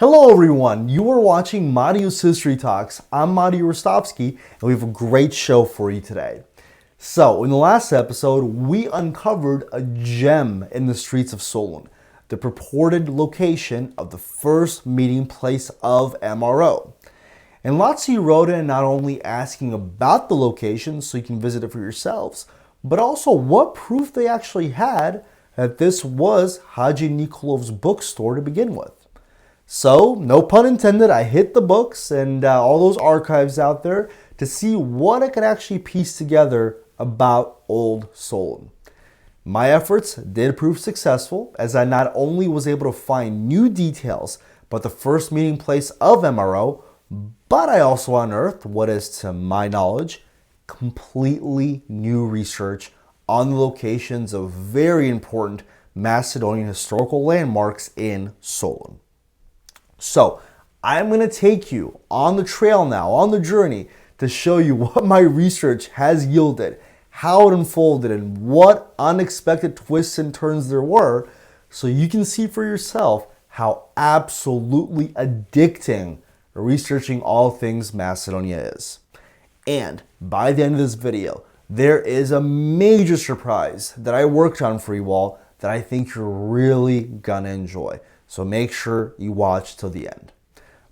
Hello everyone, you are watching Marios History Talks. I'm Mario Rostovsky and we have a great show for you today. So, in the last episode, we uncovered a gem in the streets of Solun, the purported location of the first meeting place of MRO. And lots of you wrote in not only asking about the location so you can visit it for yourselves, but also what proof they actually had that this was Haji Nikolov's bookstore to begin with. So, no pun intended, I hit the books and all those archives out there to see what I could actually piece together about Old Solun. My efforts did prove successful as I not only was able to find new details about the first meeting place of MRO, but I also unearthed what is, to my knowledge, completely new research on the locations of very important Macedonian historical landmarks in Solun. So, I'm going to take you on the trail now, on the journey, to show you what my research has yielded, how it unfolded, and what unexpected twists and turns there were, so you can see for yourself how absolutely addicting researching all things Macedonia is. And by the end of this video, there is a major surprise that I worked on for you all that I think you're really gonna enjoy. So make sure you watch till the end.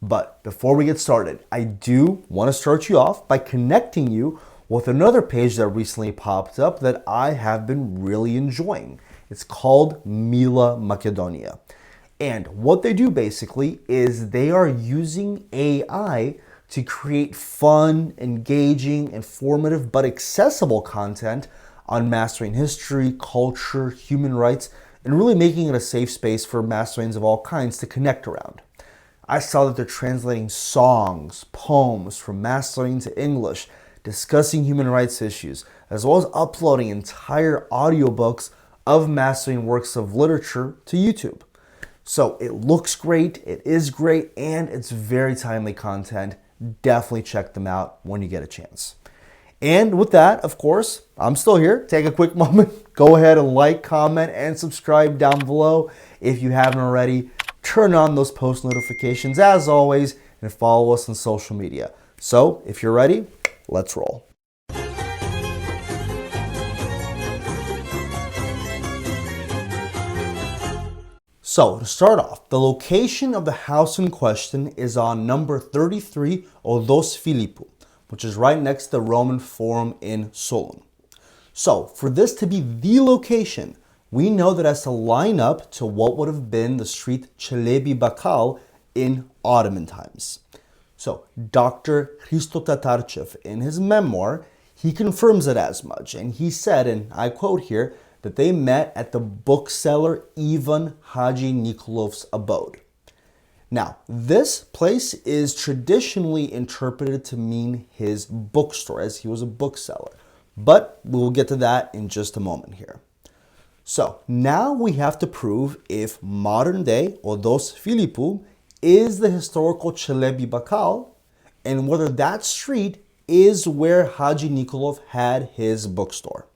But before we get started, I do want to start you off by connecting you with another page that recently popped up that I have been really enjoying. It's called Mila Macedonia. And what they do basically is they are using AI to create fun, engaging, informative, but accessible content on Macedonian history, culture, human rights, and really making it a safe space for Macedonians of all kinds to connect around. I saw that they're translating songs, poems from Macedonian to English, discussing human rights issues, as well as uploading entire audiobooks of Macedonian works of literature to YouTube. So it looks great, it is great, and it's very timely content. Definitely check them out when you get a chance. And with that, of course, I'm still here. Take a quick moment. Go ahead and like, comment, and subscribe down below if you haven't already. Turn on those post notifications as always and follow us on social media. So if you're ready, let's roll. So to start off, the location of the house in question is on number 33 Odos Philippou, which is right next to the Roman Forum in Solun. So, for this to be the location, we know that it has to line up to what would have been the street Çelebi Bakal in Ottoman times. So, Dr. Hristo Tatarchev, in his memoir, he confirms it as much, and he said, and I quote here, that they met at the bookseller Ivan Haji Nikolov's abode. Now, this place is traditionally interpreted to mean his bookstore, as he was a bookseller. But we'll get to that in just a moment here. So, now we have to prove if modern-day Odos Philippou is the historical Çelebi Bakal, and whether that street is where Haji Nikolov had his bookstore.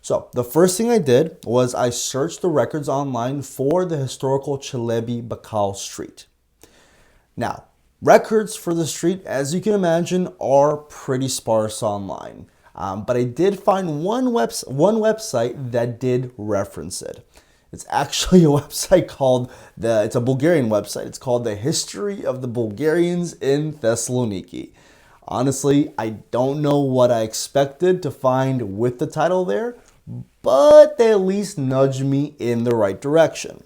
So, the first thing I did was I searched the records online for the historical Çelebi Bakal street. Now, records for the street, as you can imagine, are pretty sparse online. But I did find one website that did reference it. It's actually a website called, it's a Bulgarian website. It's called The History of the Bulgarians in Thessaloniki. Honestly, I don't know what I expected to find with the title there, but they at least nudged me in the right direction.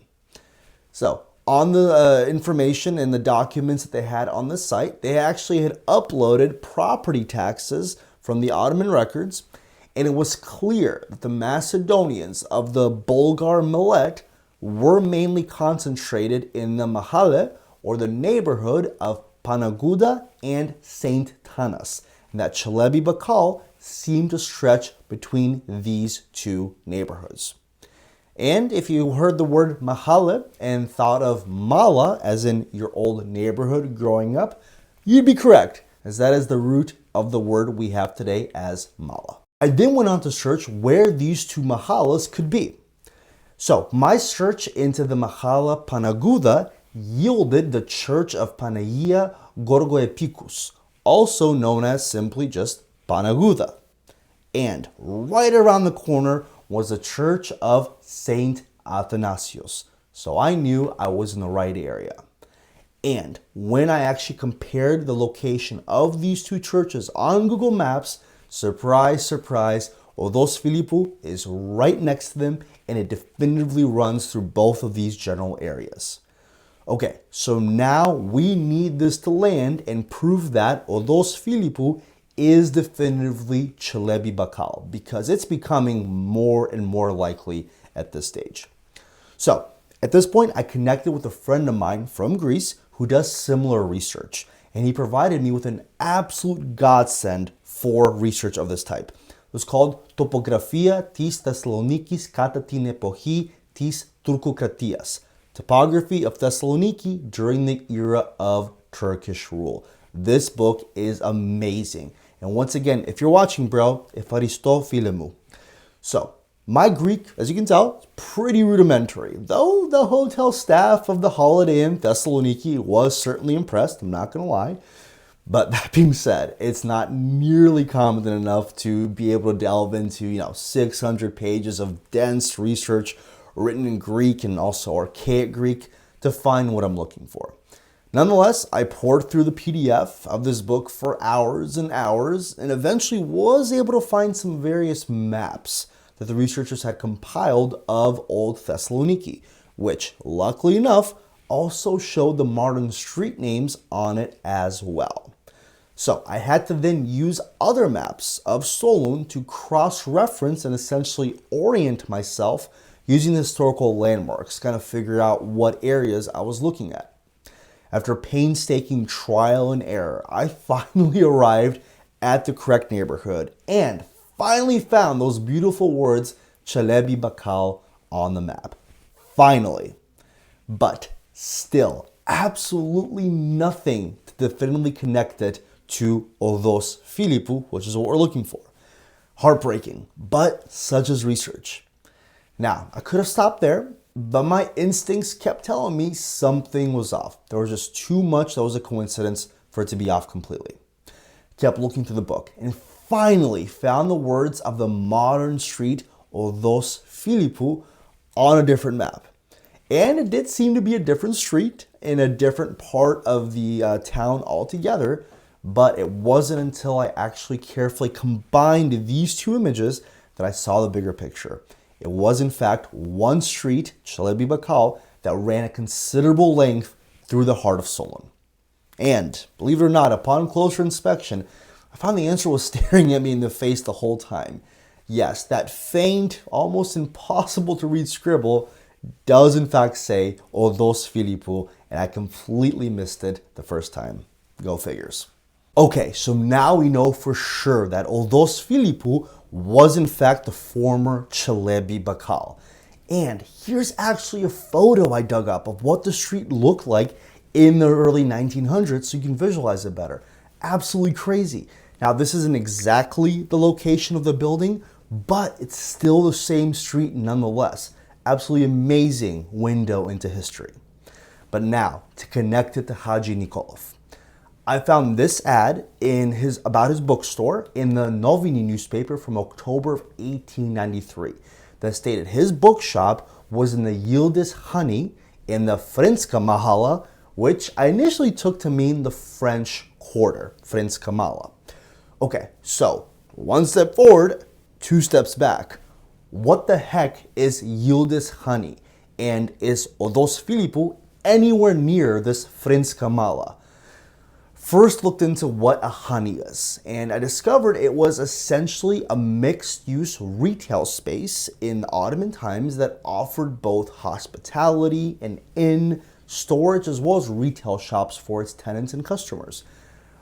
So, on the information and the documents that they had on the site, they actually had uploaded property taxes from the Ottoman records, and it was clear that the Macedonians of the Bulgar millet were mainly concentrated in the Mahalle, or the neighborhood of Panaguda and St. Tanas, and that Çelebi Bakal seemed to stretch between these two neighborhoods. And if you heard the word Mahalle and thought of Mala, as in your old neighborhood growing up, you'd be correct, as that is the root of the word we have today as Mala. I then went on to search where these two Mahallas could be. So my search into the Mahalla Panaguda yielded the Church of Panagia Gorgoepicus, also known as simply just Panaguda. And right around the corner was the Church of Saint Athanasios. So I knew I was in the right area. And when I actually compared the location of these two churches on Google Maps, surprise, surprise, Odos Philippou is right next to them, and it definitively runs through both of these general areas. Okay, so now we need this to land and prove that Odos Philippou is definitively Çelebi Bakal, because it's becoming more and more likely at this stage. So at this point, I connected with a friend of mine from Greece who does similar research, and he provided me with an absolute godsend for research of this type. It was called Topographia tis Thessalonikis kata tin epochi tis Turkokratias, Topography of Thessaloniki during the era of Turkish rule. This book is amazing. And once again, if you're watching, bro, Efaristo Filemou. So, my Greek, as you can tell, is pretty rudimentary. Though the hotel staff of the Holiday Inn Thessaloniki was certainly impressed, I'm not going to lie. But that being said, it's not nearly competent enough to be able to delve into, 600 pages of dense research written in Greek and also archaic Greek to find what I'm looking for. Nonetheless, I poured through the PDF of this book for hours and hours and eventually was able to find some various maps that the researchers had compiled of Old Thessaloniki, which, luckily enough, also showed the modern street names on it as well. So I had to then use other maps of Solun to cross-reference and essentially orient myself using historical landmarks, kind of figure out what areas I was looking at. After painstaking trial and error, I finally arrived at the correct neighborhood and finally found those beautiful words Çelebi Bakal on the map. Finally. But still, absolutely nothing to definitively connect it to Odos Philippou, which is what we're looking for. Heartbreaking, but such is research. Now, I could have stopped there, but my instincts kept telling me something was off. There was just too much that was a coincidence for it to be off completely. Kept looking through the book and finally found the words of the modern street Odos Philippou on a different map. And it did seem to be a different street in a different part of the town altogether, but it wasn't until I actually carefully combined these two images that I saw the bigger picture. It was in fact one street, Çelebi Bakal, that ran a considerable length through the heart of Solun. And, believe it or not, upon closer inspection, I found the answer was staring at me in the face the whole time. Yes, that faint, almost impossible to read scribble does in fact say Odos Philippou, and I completely missed it the first time. Go figures. Okay, so now we know for sure that Odos Philippou was in fact the former Çelebi Bakal. And here's actually a photo I dug up of what the street looked like in the early 1900s so you can visualize it better. Absolutely crazy. Now, this isn't exactly the location of the building, but it's still the same street nonetheless. Absolutely amazing window into history. But now, to connect it to Haji Nikolov. I found this ad about his bookstore in the Novini newspaper from October of 1893 that stated his bookshop was in the Yildiz Hani in the Frenska Mahala, which I initially took to mean the French Quarter, Frenska Mala. Okay, so one step forward, two steps back. What the heck is Yildiz Hani? And is Odos Philippou anywhere near this Frenska Mala? First looked into what a hani is, and I discovered it was essentially a mixed-use retail space in Ottoman times that offered both hospitality and inn, storage, as well as retail shops for its tenants and customers.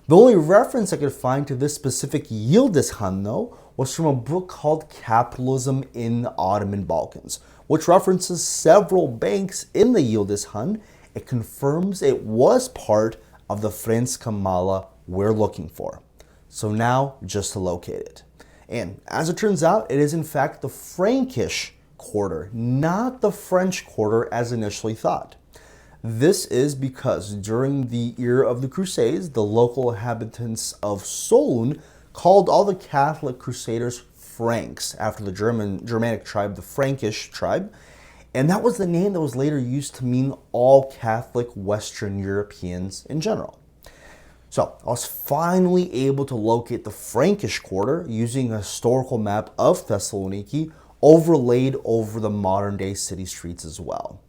The only reference I could find to this specific Yildiz Han, though, was from a book called Capitalism in the Ottoman Balkans, which references several banks in the Yildiz Han. It confirms it was part of the Frenska Mala we're looking for. So now, just to locate it. And as it turns out, it is in fact the Frankish Quarter, not the French Quarter as initially thought. This is because during the era of the Crusades, the local inhabitants of Solun called all the Catholic Crusaders Franks after the Germanic tribe, the Frankish tribe, and that was the name that was later used to mean all Catholic Western Europeans in general. So I was finally able to locate the Frankish quarter using a historical map of Thessaloniki overlaid over the modern day city streets as well.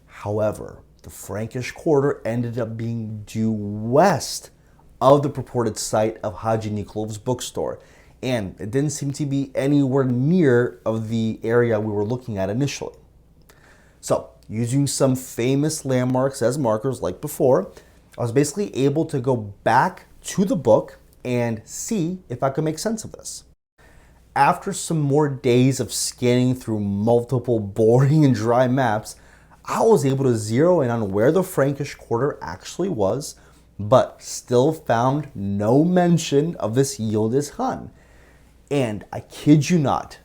However, the Frankish quarter ended up being due west of the purported site of Haji Nikolov's bookstore, and it didn't seem to be anywhere near of the area we were looking at initially. So, using some famous landmarks as markers like before, I was basically able to go back to the book and see if I could make sense of this. After some more days of scanning through multiple boring and dry maps, I was able to zero in on where the Frankish quarter actually was, but still found no mention of this Yildiz Han. And I kid you not,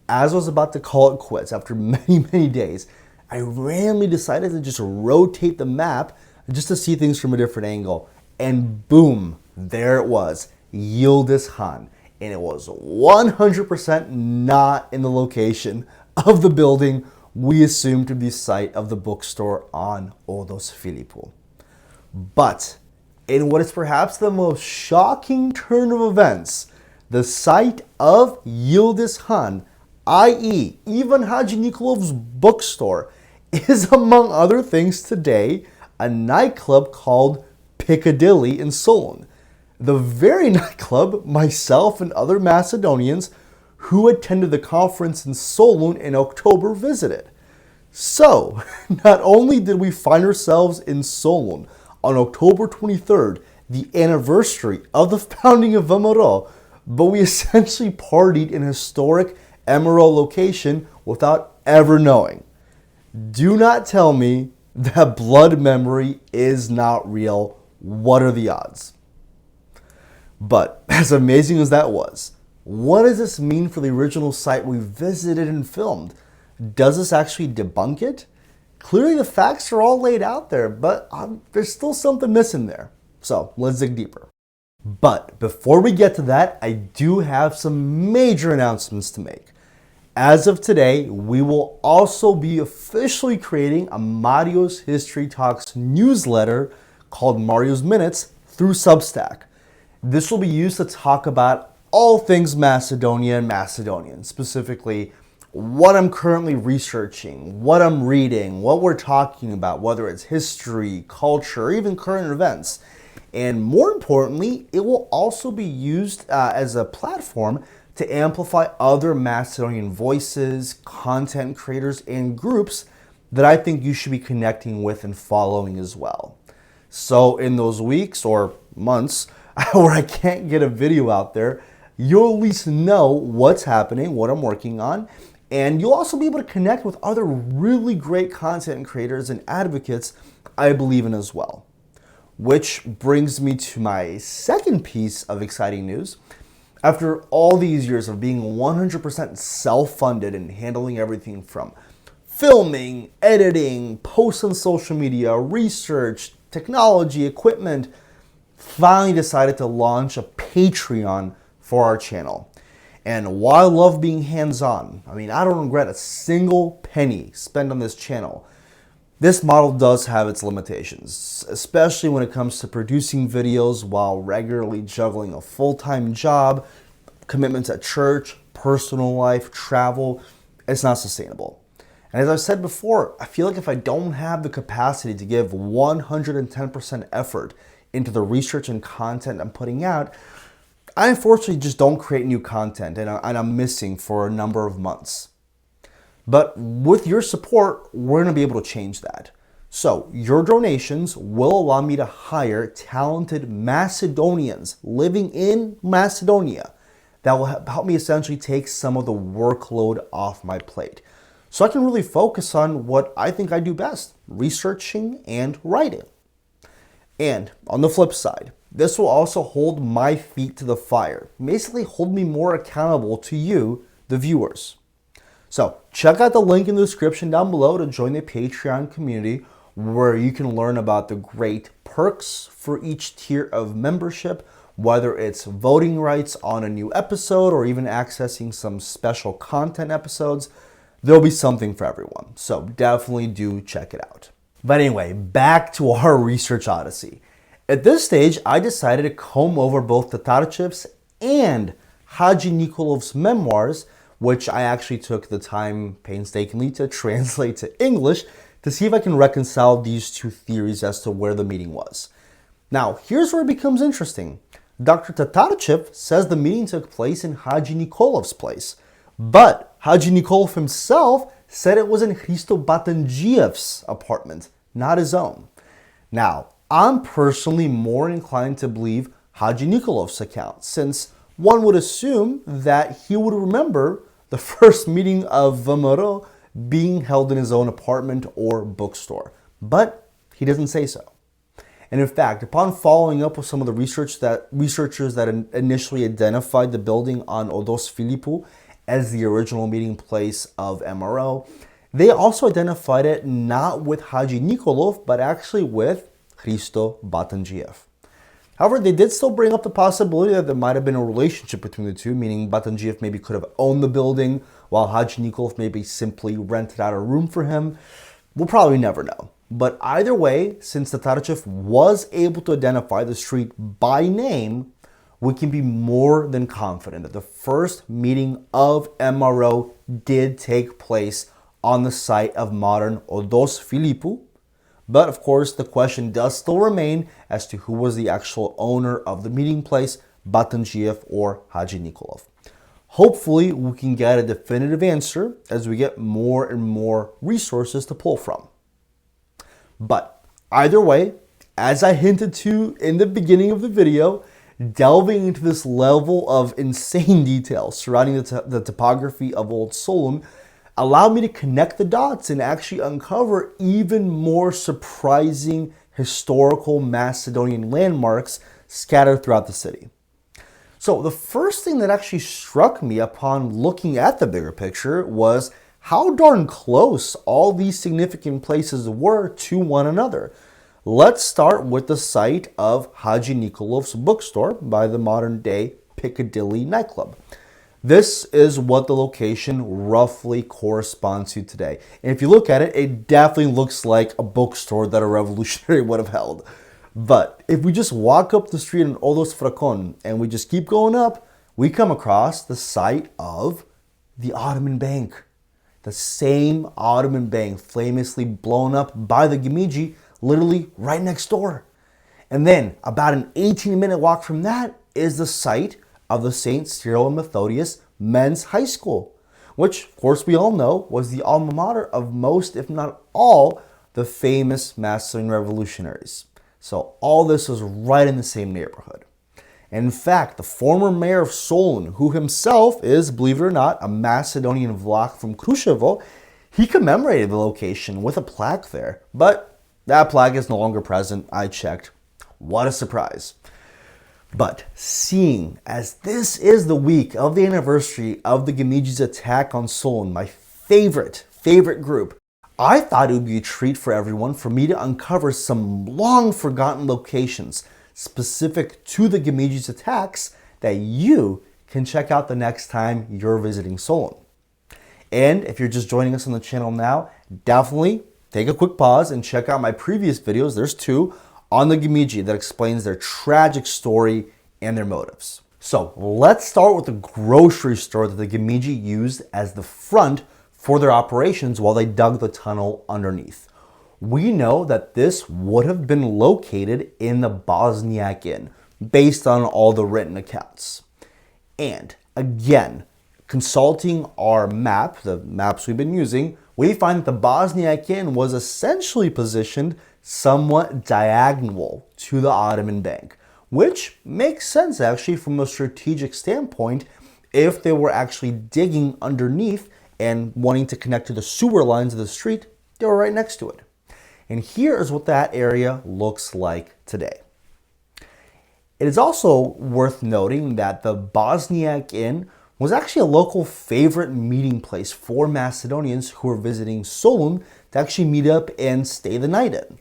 as I was about to call it quits after many days, I randomly decided to just rotate the map just to see things from a different angle. And boom, there it was, Yildiz Han. And it was 100% not in the location of the building we assumed to be the site of the bookstore on Odos Filipou. But in what is perhaps the most shocking turn of events, the site of Yildiz Han, i.e. even Haji Nikolov's bookstore, is among other things today a nightclub called Piccadilly in Solun. The very nightclub myself and other Macedonians who attended the conference in Solun in October visited. So, not only did we find ourselves in Solun on October 23rd, the anniversary of the founding of VMRO, but we essentially partied in a historic MRO location without ever knowing. Do not tell me that blood memory is not real. What are the odds? But as amazing as that was, what does this mean for the original site we visited and filmed? Does this actually debunk it? Clearly the facts are all laid out there, but there's still something missing there. So let's dig deeper. But before we get to that, I do have some major announcements to make. As of today, we will also be officially creating a Marios History Talks newsletter called Mario's Minutes through Substack. This will be used to talk about all things Macedonia and Macedonian, specifically what I'm currently researching, what I'm reading, what we're talking about, whether it's history, culture, or even current events. And more importantly, it will also be used as a platform to amplify other Macedonian voices, content creators, and groups that I think you should be connecting with and following as well. So in those weeks or months where I can't get a video out there, you'll at least know what's happening, what I'm working on, and you'll also be able to connect with other really great content creators and advocates I believe in as well. Which brings me to my second piece of exciting news. After all these years of being 100% self-funded and handling everything from filming, editing, posts on social media, research, technology, equipment, finally decided to launch a Patreon for our channel. And while I love being hands-on, I don't regret a single penny spent on this channel. This model does have its limitations, especially when it comes to producing videos while regularly juggling a full-time job, commitments at church, personal life, travel. It's not sustainable. And as I've said before, I feel like if I don't have the capacity to give 110% effort into the research and content I'm putting out, I unfortunately just don't create new content, and I'm missing for a number of months. But with your support, we're going to be able to change that. So your donations will allow me to hire talented Macedonians living in Macedonia that will help me essentially take some of the workload off my plate. So I can really focus on what I think I do best, researching and writing. And on the flip side, this will also hold my feet to the fire, basically hold me more accountable to you, the viewers. So check out the link in the description down below to join the Patreon community, where you can learn about the great perks for each tier of membership, whether it's voting rights on a new episode or even accessing some special content episodes. There'll be something for everyone, so definitely do check it out. But anyway, back to our research odyssey. At this stage, I decided to comb over both Tatarchev's and Haji Nikolov's memoirs, which I actually took the time painstakingly to translate to English to see if I can reconcile these two theories as to where the meeting was. Now, here's where it becomes interesting. Dr. Tatarchev says the meeting took place in Haji Nikolov's place, but Haji Nikolov himself said it was in Hristo Batangiev's apartment, not his own. Now, I'm personally more inclined to believe Haji Nikolov's account, since one would assume that he would remember the first meeting of VMRO being held in his own apartment or bookstore, but he doesn't say so. And in fact, upon following up with some of the researchers that initially identified the building on Odos Filipu as the original meeting place of MRO, they also identified it not with Haji Nikolov, but actually with Hristo Batangiev. However, they did still bring up the possibility that there might have been a relationship between the two, meaning Batangiev maybe could have owned the building, while Haji Nikolov maybe simply rented out a room for him. We'll probably never know. But either way, since Tatarchev was able to identify the street by name, we can be more than confident that the first meeting of MRO did take place on the site of modern Odos Filipu. But of course, the question does still remain as to who was the actual owner of the meeting place, Batangiev or Haji Nikolov. Hopefully, we can get a definitive answer as we get more and more resources to pull from. But either way, as I hinted to in the beginning of the video, delving into this level of insane detail surrounding the topography of Old Solun allowed me to connect the dots and actually uncover even more surprising historical Macedonian landmarks scattered throughout the city. So the first thing that actually struck me upon looking at the bigger picture was how darn close all these significant places were to one another. Let's start with the site of Haji Nikolov's bookstore by the modern day Piccadilly nightclub. This is what the location roughly corresponds to today. And if you look at it, it definitely looks like a bookstore that a revolutionary would have held. But if we just walk up the street in Odos Fracon and we just keep going up, we come across the site of the Ottoman Bank. The same Ottoman Bank famously blown up by the Gemidžiji, literally right next door. And then about an 18-minute walk from that is the site of the St. Cyril and Methodius Men's High School, which of course we all know was the alma mater of most, if not all, the famous Macedonian revolutionaries. So all this was right in the same neighborhood. And in fact, the former mayor of Solun, who himself is, believe it or not, a Macedonian Vlach from Kruševo, he commemorated the location with a plaque there. But that plaque is no longer present. I checked. What a surprise. But seeing as this is the week of the anniversary of the Gemidžiji's attack on Solun, my favorite group, I thought it would be a treat for everyone for me to uncover some long forgotten locations specific to the Gemidžiji's attacks that you can check out the next time you're visiting Solun. And if you're just joining us on the channel now, definitely take a quick pause and check out my previous videos. There's two on the Gemidžiji that explains their tragic story and their motives. So let's start with the grocery store that the Gemidžiji used as the front for their operations while they dug the tunnel underneath. We know that this would have been located in the Bosniak Inn, based on all the written accounts. And again, consulting our map, the maps we've been using, we find that the Bosniak Inn was essentially positioned somewhat diagonal to the Ottoman Bank, which makes sense actually from a strategic standpoint if they were actually digging underneath and wanting to connect to the sewer lines of the street. They were right next to it. And here is what that area looks like today. It is also worth noting that the Bosniak Inn was actually a local favorite meeting place for Macedonians who were visiting Solun to actually meet up and stay the night in.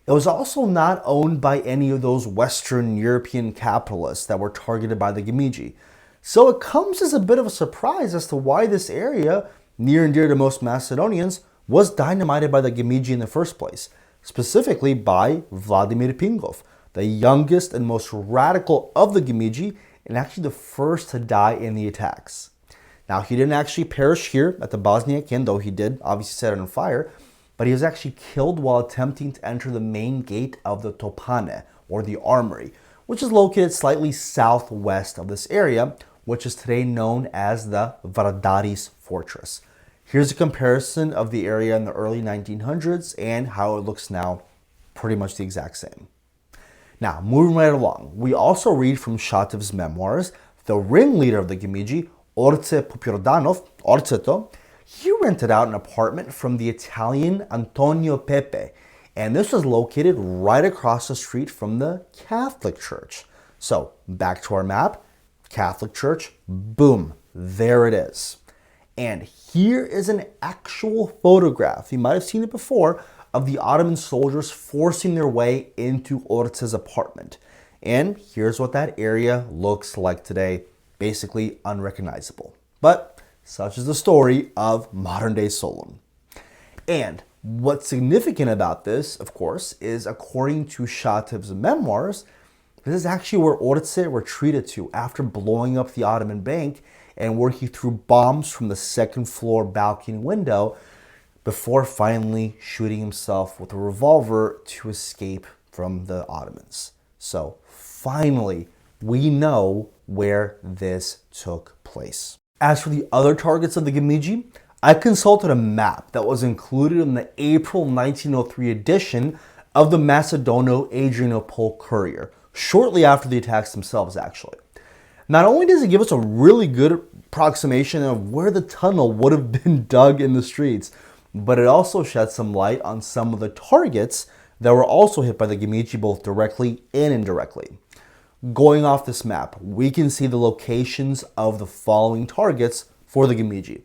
It was also not owned by any of those Western European capitalists that were targeted by the Gemidžii. So it comes as a bit of a surprise as to why this area, near and dear to most Macedonians, was dynamited by the Gemidžii in the first place, specifically by Vladimir Pingov, the youngest and most radical of the Gemidžii and actually the first to die in the attacks. Now, he didn't actually perish here at the Bosniak Inn, though he did obviously set it on fire, but he was actually killed while attempting to enter the main gate of the Topane, or the armory, which is located slightly southwest of this area, which is today known as the Vardaris Fortress. Here's a comparison of the area in the early 1900s and how it looks now, pretty much the exact same. Now, moving right along, we also read from Shativ's memoirs, the ringleader of the Gemidžii, Orce Popyordanov, Orceto, he rented out an apartment from the Italian Antonio Pepe, and this was located right across the street from the Catholic Church. So, back to our map, Catholic Church, boom, there it is. And here is an actual photograph, you might have seen it before, of the Ottoman soldiers forcing their way into Orce's apartment. And here's what that area looks like today, basically unrecognizable. But such is the story of modern-day Solun. And what's significant about this, of course, is according to Shativ's memoirs, this is actually where Orce retreated to after blowing up the Ottoman Bank and where he threw bombs from the second floor balcony window before finally shooting himself with a revolver to escape from the Ottomans. So finally, we know where this took place. As for the other targets of the Gemidžii, I consulted a map that was included in the April 1903 edition of the Macedono-Adrianople Courier, shortly after the attacks themselves, actually. Not only does it give us a really good approximation of where the tunnel would have been dug in the streets, but it also sheds some light on some of the targets that were also hit by the Gemidžii both directly and indirectly. Going off this map, we can see the locations of the following targets for the Gemidžii.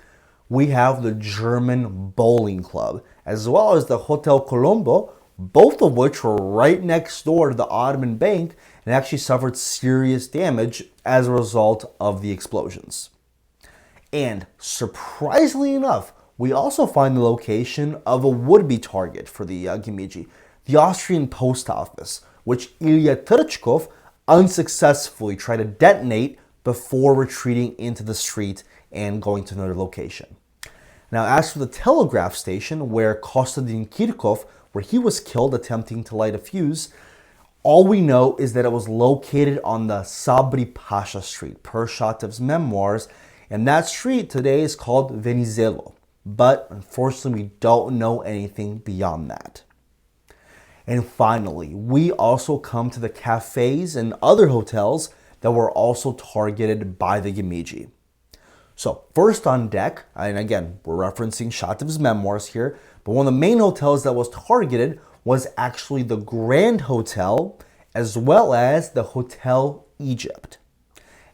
We have the German Bowling Club, as well as the Hotel Colombo, both of which were right next door to the Ottoman Bank and actually suffered serious damage as a result of the explosions. And surprisingly enough, we also find the location of a would-be target for the Gemidžii, the Austrian post office, which Ilya Terchkov unsuccessfully tried to detonate before retreating into the street and going to another location. Now, as for the telegraph station where Kostadin Kirkov, where he was killed attempting to light a fuse, all we know is that it was located on the Sabri Pasha Street, per Shativ's memoirs, and that street today is called Venizelo. But unfortunately, we don't know anything beyond that. And finally, we also come to the cafes and other hotels that were also targeted by the Gemidžii. So first on deck, and again, we're referencing Shativ's memoirs here, but one of the main hotels that was targeted was actually the Grand Hotel, as well as the Hotel Egypt.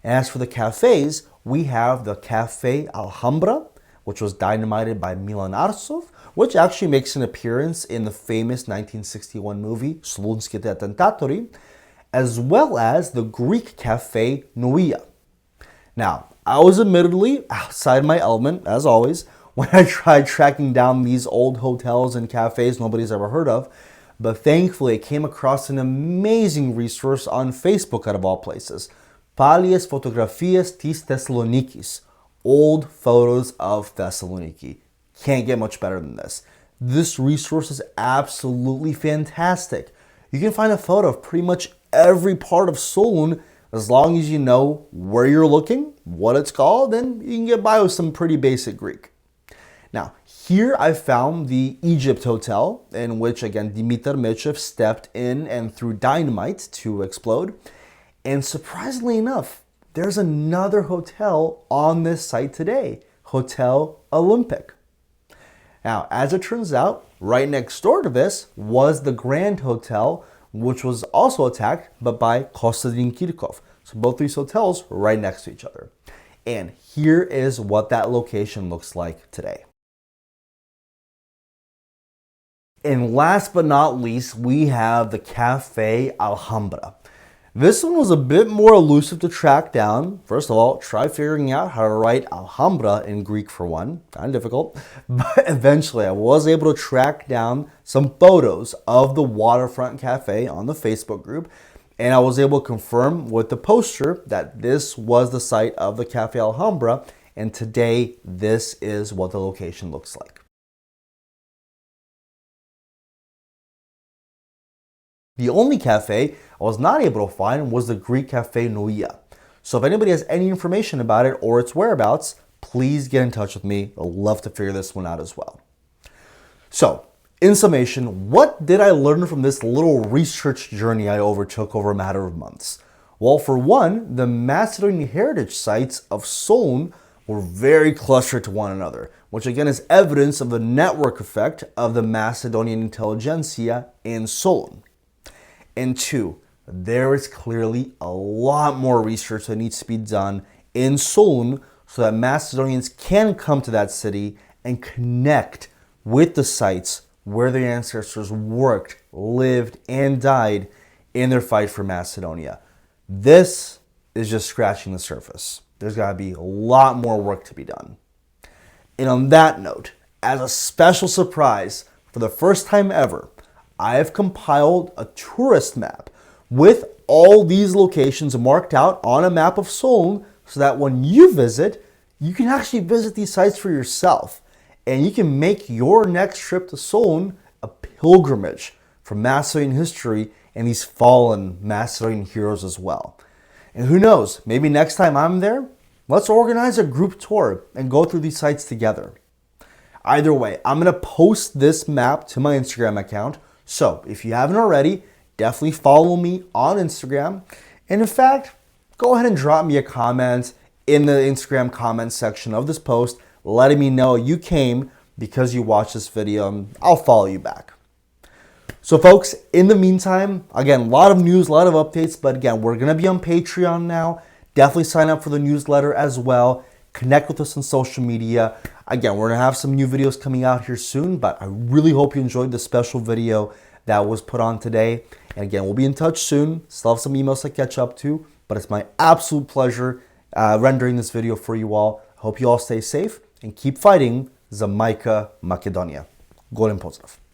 And as for the cafes, we have the Cafe Alhambra, which was dynamited by Milan Arsov, which actually makes an appearance in the famous 1961 movie Solunski Attentatori, as well as the Greek Cafe Nouia. Now, I was admittedly outside my element, as always, when I tried tracking down these old hotels and cafes nobody's ever heard of, but thankfully I came across an amazing resource on Facebook out of all places, Pallies Fotografias tis Thessalonikis, old photos of Thessaloniki. Can't get much better than this. This resource is absolutely fantastic. You can find a photo of pretty much every part of Solun as long as you know where you're looking, what it's called, and you can get by with some pretty basic Greek. Now, here I found the Egypt Hotel, in which, again, Dimitar Mechev stepped in and threw dynamite to explode. And surprisingly enough, there's another hotel on this site today, Hotel Olympic. Now, as it turns out, right next door to this was the Grand Hotel, which was also attacked, but by Kostadin Kirkov. So both these hotels were right next to each other. And here is what that location looks like today. And last but not least, we have the Cafe Alhambra. This one was a bit more elusive to track down. First of all, try figuring out how to write Alhambra in Greek for one. Kind of difficult. But eventually I was able to track down some photos of the Waterfront Cafe on the Facebook group. And I was able to confirm with the poster that this was the site of the Cafe Alhambra. And today, this is what the location looks like. The only cafe I was not able to find was the Greek Cafe Noia. So if anybody has any information about it or its whereabouts, please get in touch with me. I'd love to figure this one out as well. So, in summation, what did I learn from this little research journey I overtook over a matter of months? Well, for one, the Macedonian heritage sites of Solun were very clustered to one another, which again is evidence of the network effect of the Macedonian intelligentsia in Solun. And two, there is clearly a lot more research that needs to be done in Solun so that Macedonians can come to that city and connect with the sites where their ancestors worked, lived, and died in their fight for Macedonia. This is just scratching the surface. There's got to be a lot more work to be done. And on that note, as a special surprise, for the first time ever, I have compiled a tourist map with all these locations marked out on a map of Solun so that when you visit, you can actually visit these sites for yourself. And you can make your next trip to Solun a pilgrimage for Macedonian history and these fallen Macedonian heroes as well. And who knows, maybe next time I'm there, let's organize a group tour and go through these sites together. Either way, I'm going to post this map to my Instagram account. So if you haven't already, definitely follow me on Instagram. And in fact, go ahead and drop me a comment in the Instagram comment section of this post, letting me know you came because you watched this video, and I'll follow you back. So folks, in the meantime, again, a lot of news, a lot of updates, but again, we're going to be on Patreon now. Definitely sign up for the newsletter as well. Connect with us on social media. Again, we're going to have some new videos coming out here soon, but I really hope you enjoyed the special video that was put on today. And again, we'll be in touch soon. Still have some emails to catch up to, but it's my absolute pleasure rendering this video for you all. I hope you all stay safe and keep fighting za Majka Macedonia. Golem pozdrav.